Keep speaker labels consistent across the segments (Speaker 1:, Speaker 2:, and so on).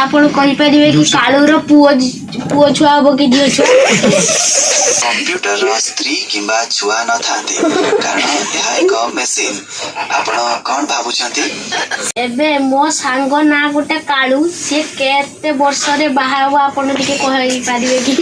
Speaker 1: आपण कहि परिबे कि कालूर पुओ छुआ हबो कि झियो छुआ
Speaker 2: कंप्यूटर रो स्त्री किंबा छुआ न थांती कारण यह एक मशीन आपण कोन भाबुछंती
Speaker 1: एबे मो सांग ना गोटे कालू से केते वर्ष रे बाहा हबो आपण टिके कहि परिबे कि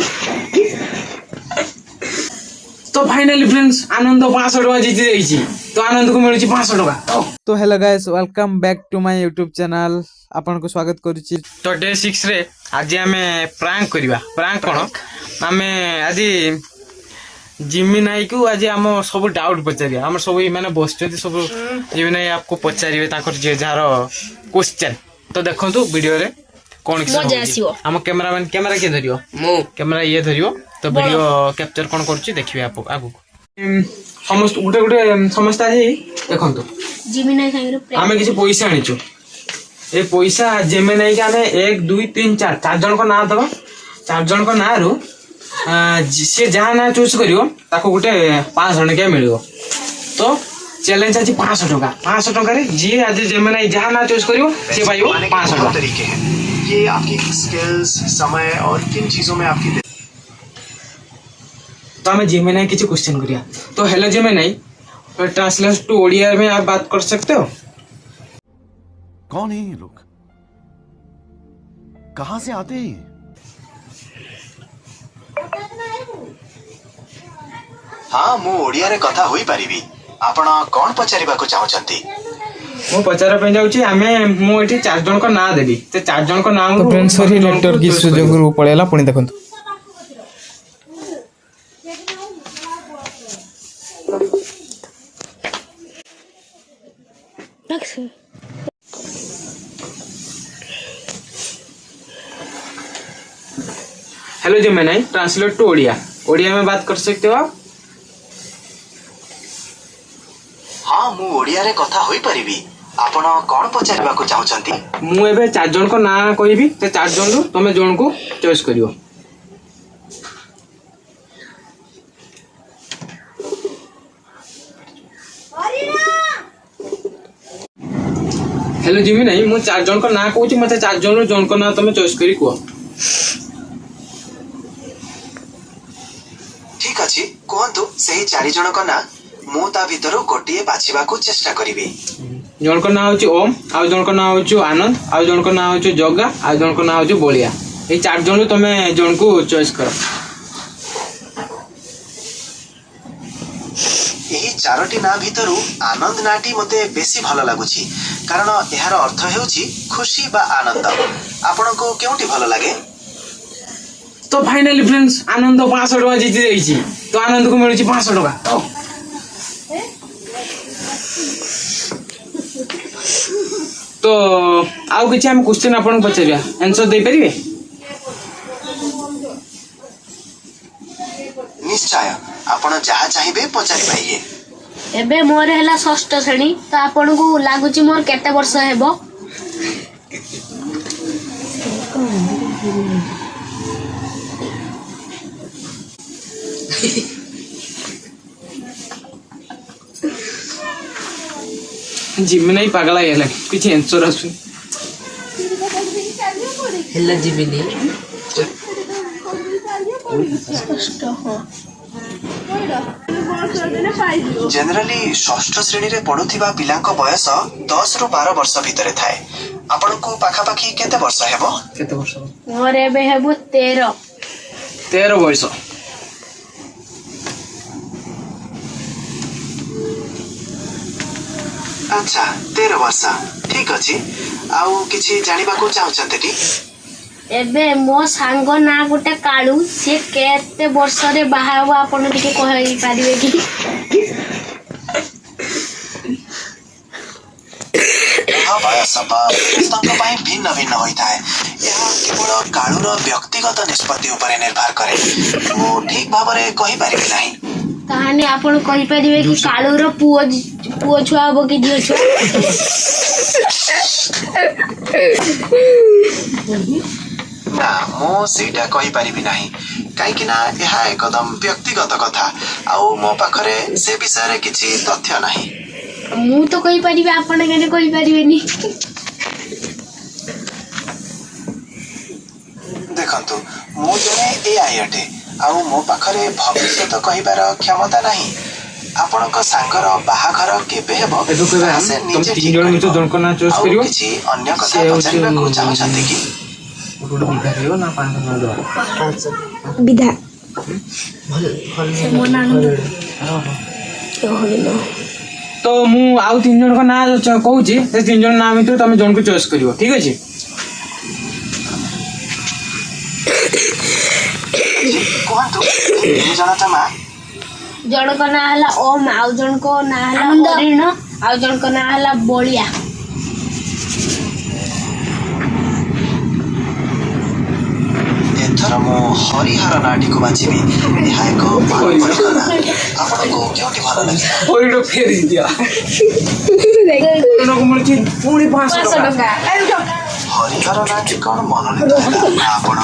Speaker 3: तो फाइनली फ्रेंड्स आनंद 500 टका जीति जाइछि तो आनंद को मिलुछि 500 टका।
Speaker 4: तो hello guys welcome back to my YouTube channel आपन को स्वागत करूछि।
Speaker 3: तो डे 6 रे आज हमें प्रैंक करिवा प्रैंक कोन हमें आज जिम्मी नाई को आज हम सब डाउट पचारिया हम सब माने बसते सब जिम्मी नाई आपको पचारिबे ताकर जे जार क्वेश्चन तो देखंतु वीडियो रे कोन कि हम कैमरामैन कैमरा के धरियो मो कैमरा ये धरियो तो वीडियो कैप्चर कोन करछि देखिबे आप आगु समस्त गुटे गुटे समस्त आही देखंतु
Speaker 1: जिम्मी नाई संगे
Speaker 3: हमें किसी पैसा आनिचो ए पैसा जिम्मी नाई के हमें 1 2 3 4 चार जन को नाम दबा चार जन को नाम रु से जहाँ ना चूज करियो ताको गुटे 500 टका मिलियो तो चैलेंज आज 500 टका रे जी आज जिम्मी नाई जहाँ ना चूज करियो से पाइयो 500 टका
Speaker 2: तरीके हैं ये आपकी स्किल्स समय और किन चीजों में आपकी
Speaker 3: तो हमें जिम्मी नाई किसी क्वेश्चन करिया तो हेलो जिम्मी नाई ट्रांसलेट टू ओडिया में आप बात कर सकते हो।
Speaker 5: कौन है ये लोग कहां से आते हैं
Speaker 2: हाँ मु ओडिया रे कथा होई परिबी आपण कोन पचारिबा को चाहउछंती
Speaker 3: मो पचारा पे जाउची हमें मो एठी चार जन को ना देबी ते चार जन को नाम
Speaker 4: तो फ्रेंड्स सॉरी नेटवर्क इश्यू जोगु पळेला पुणी देखंतु
Speaker 3: हेलो जिम्मी नाई ट्रांसलेट टू ओडिया ओडिया में बात कर सकते हो आप।
Speaker 2: हाँ मु ओडिया रे कथा होई परिबी आपण कोन पचारिबा को चाहउछंती
Speaker 3: मु एबे चार जन को ना कहबी ते चार जन रु तमे जन को चॉइस करियो। हेलो जिम्मी नाई मु चार जन को ना कहूची मते चार जन रु जन को ना तमे चॉइस करी को
Speaker 2: ठीक अछि कोहंतु सेही चारि जन को ना मु ता भितरु गोटिए बाछिबा को चेष्टा करिबी
Speaker 3: जन को ना होची ओम आ जन को ना होची आनंद आ जन को ना होची जग्गा आ जन को ना होची बोलिया ए चार जन रु तमे जन को चॉइस करो।
Speaker 2: एही चारोटी ना भितरु आनंद नाटी मते बेसी भलो लागुची कारण एहार अर्थ हेउची खुशी बा आनंद आपण को केउटी भलो लागे
Speaker 3: तो फाइनली फ्रेंड्स आनंद 500 टका जीति जाइछि तो आनंद को मिलुछि 500 टका। तो आउ किछि हम क्वेश्चन आपन पचारिया आंसर दे परिबे
Speaker 2: निश्चय आपण जहा चाहिबे पचारि पाइए
Speaker 1: एबे मोर हैला षष्ठ श्रेणी तो आपण को लागुची मोर केते वर्ष हेबो
Speaker 3: जिम्मी नाई पागला गेला किछि आंसर आसु
Speaker 6: हेला जिमिनी
Speaker 2: जनरली षष्ठ श्रेणी रे पढुथिबा पिलांको बयस 10 रु 12 वर्ष भितरे थाए आपण को पाखा पाखी केते वर्ष हेबो
Speaker 3: केते वर्ष
Speaker 1: मोर एबे हेबो
Speaker 3: 13 वर्ष
Speaker 2: अच्छा 13 वर्ष ठीक अछि आउ किछि जानिबा को चाहउछन्ते टी
Speaker 1: एबे मो सांग ना गोटे कालू से केते वर्ष रे बाहा हबो आपण टिके कहि परिबे कि
Speaker 2: बयस समस्तଙ୍କ ପାଇଁ ଭିନ୍ନ ଭିନ୍ନ ହୋଇଥାଏ ଏହା କେବଳ କାଳୁର ବ୍ୟକ୍ତିଗତ ନିଷ୍ପତ୍ତି ଉପରେ ନିର୍ଭର କରେ ମୁଁ ଠିକ ଭାବରେ କହିପାରିବି ନାହିଁ
Speaker 1: कहानी आपण कहि परिबे कि कालूर पुओ छुआ हबो कि झियो छुआ
Speaker 2: ना मो सेटा कहि परिबि नाही काहे कि ना ଏହା एकदम व्यक्तिगत कथा आउ मो पाखरे से विषय रे किछि तथ्य नाही
Speaker 1: मु तो कहि परिबे आपण केने कहि परिबेनी
Speaker 2: ଦେଖନ୍ତୁ ମୁଁ ଜଣେ ଏଆଇ ଅଟେ ଆଉ ମୋ ପାଖରେ ଭବିଷ୍ୟତ କହିବାର କ୍ଷମତା ନାହିଁ। ଆପଣଙ୍କ ସାଙ୍ଗର ବାହାଘର କେବେ ହେବ
Speaker 3: ଏବେ କହିବା
Speaker 2: ତାହା ସେ
Speaker 3: ତମେ
Speaker 2: ନିଜେ
Speaker 3: 3
Speaker 2: ଠିକ୍
Speaker 3: ଜଣ
Speaker 2: କରିବ।
Speaker 3: ଭିତରୁ ଜଣଙ୍କ ନାଁ ଚଏସ୍
Speaker 2: ଆଉ
Speaker 3: କରିବ।
Speaker 2: କିଛି ଅନ୍ୟ କଥା
Speaker 3: ସେ ହଉଛି
Speaker 2: ପଚାରିବାକୁ ଚାହୁଁଛନ୍ତି କି?
Speaker 3: ଗୋଟେ ବିଧା ରହିବ ନା 500 ଟଙ୍କା ଦେବା?
Speaker 1: ବିଧା
Speaker 3: ତ ମୁଁ ଆଉ 3 ଜଣଙ୍କ ନାଁ କହୁଛି, ସେ 3 ଜଣ ନାଁ ଭିତରୁ ତମେ ଜଣକୁ ଚଏସ୍ କରିବ, ଠିକ ଅଛି?
Speaker 2: କୁହନ୍ତୁ ଏ 3 ଜଣ ଜମା
Speaker 1: ଜଣଙ୍କ ନାଁ ହେଲା ଓମ୍, ଆଉ ଜଣଙ୍କ ନାଁ ହେଲା ହରିଣ, ଆଉ ଜଣଙ୍କ ନାଁ ହେଲା ବଳିଆ।
Speaker 2: ଏଥର ମୁଁ ହରିହର ନାଁଟିକୁ ବାଛିବି। ଏହା ଏକ ପାରମ୍ପରିକ ନାଁ। ଆପଣଙ୍କୁ କେଉଁଠି ଭଲ ଲାଗିଲା?
Speaker 3: ହରିଣ ଫେରି ଦିଅ। ହରିଣକୁ ମିଳୁଛି ପୁଣି 500 ଟଙ୍କା।
Speaker 2: ହରିହର ନାଁଟି କଣ ମନୋନୀତ ହେଲା? ଆପଣ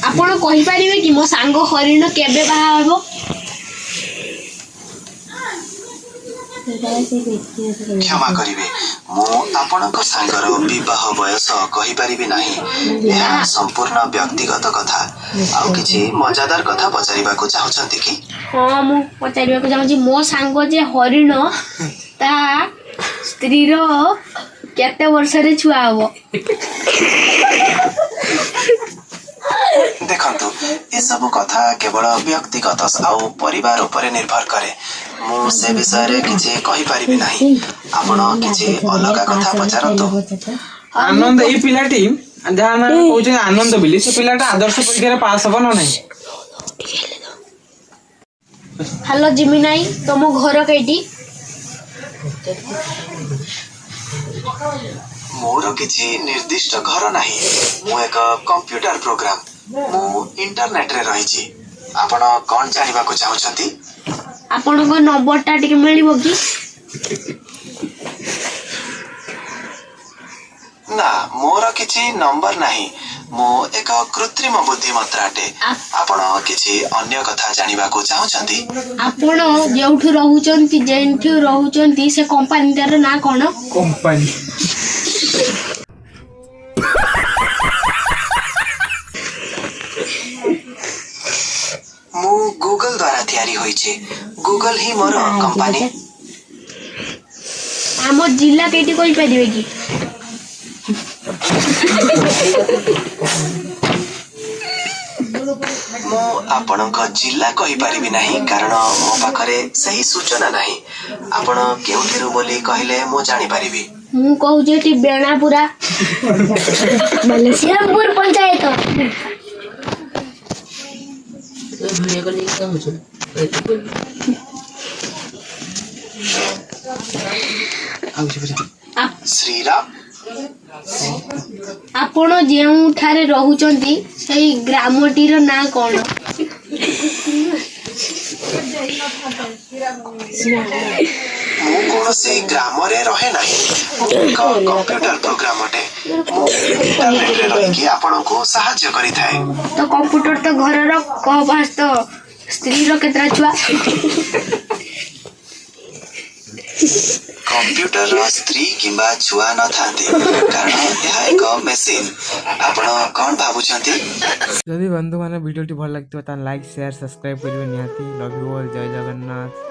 Speaker 1: ଆପଣ କହିପାରିବେ କି ମୋ ସାଙ୍ଗ ହରିଣ କେବେ ବାହା ହେବ?
Speaker 2: କ୍ଷମା କରିବେ, ମୁଁ ଆପଣଙ୍କ ସାଙ୍ଗର ବିବାହ ବୟସ କହିପାରିବି ନାହିଁ। ଏହା ସମ୍ପୂର୍ଣ୍ଣ ବ୍ୟକ୍ତିଗତ କଥା। ଆଉ କିଛି ମଜାଦାର କଥା ପଚାରିବାକୁ ଚାହୁଁଛନ୍ତି କି?
Speaker 1: ହଁ, ମୁଁ ପଚାରିବାକୁ ଚାହୁଁଛି ମୋ ସାଙ୍ଗ ଯେ ହରିଣ ତା ସ୍ତ୍ରୀର କେତେ ବର୍ଷରେ ଛୁଆ ହବ?
Speaker 2: ଦେଖନ୍ତୁ ଏସବୁ କଥା କେବଳ ବ୍ୟକ୍ତିଗତ ଆଉ ପରିବାର ଉପରେ ନିର୍ଭର କରେ। ମୁଁ ସେ ବିଷୟରେ କିଛି କହିପାରିବି ନାହିଁ। ଆପଣ କିଛି ଅଲଗା କଥା ପଚାରନ୍ତୁ।
Speaker 3: ଆନନ୍ଦ, ଏଇ ପିଲାଟି ଯାହା ନାଁ କହୁଛନ୍ତି ଆନନ୍ଦ ବୋଲି, ସେ ପିଲାଟା ଆଦର୍ଶ ପରୀକ୍ଷାରେ ପାସ୍ ହବ ନା ନାହିଁ?
Speaker 1: ହ୍ୟାଲୋ ଜିମିନାଇ, ତମ ଘର କେଇଟି?
Speaker 2: ମୋର କିଛି ନିର୍ଦ୍ଦିଷ୍ଟ ଘର ନାହିଁ। ମୁଁ ଏକ କମ୍ପ୍ୟୁଟର ପ୍ରୋଗ୍ରାମ। ମୁଁ ଇଣ୍ଟରନେଟରେ ରହିଛି। ଆପଣ କଣ ଜାଣିବାକୁ ଚାହୁଁଛନ୍ତି?
Speaker 1: ଆପଣଙ୍କ ନମ୍ବରଟା ଟିକେ ମିଳିବ କି?
Speaker 2: ନା, ମୋର କିଛି ନମ୍ବର ନାହିଁ। ମୁଁ ଏକ କୃତ୍ରିମ ବୁଦ୍ଧିମତ୍ତା ଅଟେ। ଆପଣ କିଛି ଅନ୍ୟ କଥା ଜାଣିବାକୁ ଚାହୁଁଛନ୍ତି?
Speaker 1: ଆପଣ ଯେଉଁଠୁ ରହୁଛନ୍ତି ସେ କମ୍ପାନୀଟାର ନାଁ କଣ?
Speaker 3: କମ୍ପାନୀ।
Speaker 2: ମୁଁ ଗୁଗଲ ଦ୍ୱାରା ତିଆରି ହୋଇଛି। ଗୁଗଲ ହିଁ ମୋର କମ୍ପାନୀ।
Speaker 1: ଆମ ଜିଲ୍ଲା କେଇଟି କହିପାରିବେ କି?
Speaker 2: ମୁଁ ଆପଣଙ୍କ ଜିଲ୍ଲା କହିପାରିବି ନାହିଁ କାରଣ ମୋ ପାଖରେ ସେହି ସୂଚନା ନାହିଁ। ଆପଣ କେଉଁଠିରୁ ବୋଲି କହିଲେ ମୁଁ ଜାଣିପାରିବି।
Speaker 1: ମୁଁ କହୁଛି ଏଠି ବେଣାପୁରା ଶ୍ରୀରାମପୁର ପଞ୍ଚାୟତ।
Speaker 2: ଶ୍ରୀରାମ,
Speaker 1: ଆପଣ ଯେଉଁଠାରେ ରହୁଛନ୍ତି ସେଇ ଗ୍ରାମଟିର ନାଁ କଣ?
Speaker 2: ମୁଁ କୌଣସି ଗ୍ରାମରେ ରହେ ନାହିଁ। ମୁଁ ଏକ କମ୍ପ୍ୟୁଟର ପ୍ରୋଗ୍ରାମ ଅଟେ। ମୁଁ ଇଣ୍ଟରନେଟରେ ରହିକି ଆପଣଙ୍କୁ ସାହାଯ୍ୟ କରିଥାଏ।
Speaker 1: ତ କମ୍ପ୍ୟୁଟର ତ ଘରର କହବାସ୍ ତ ସ୍ତ୍ରୀର କେତେଟା ଛୁଆ?
Speaker 2: କମ୍ପ୍ୟୁଟରର ସ୍ତ୍ରୀ କିମ୍ବା ଛୁଆ ନଥାନ୍ତି କାରଣ ଏହା ଏକ ମେସିନ। ଆପଣ କଣ ଭାବୁଛନ୍ତି?
Speaker 4: ଯଦି ବନ୍ଧୁମାନେ ଭିଡ଼ିଓଟି ଭଲ ଲାଗିଥିବ ତାହେଲେ ଲାଇକ୍ ସେୟାର ସବସ୍କ୍ରାଇବ୍ କରିବେ ନିହାତି। ଲଭ୍ ୟୁ ଅଲ୍, ଜୟ ଜଗନ୍ନାଥ।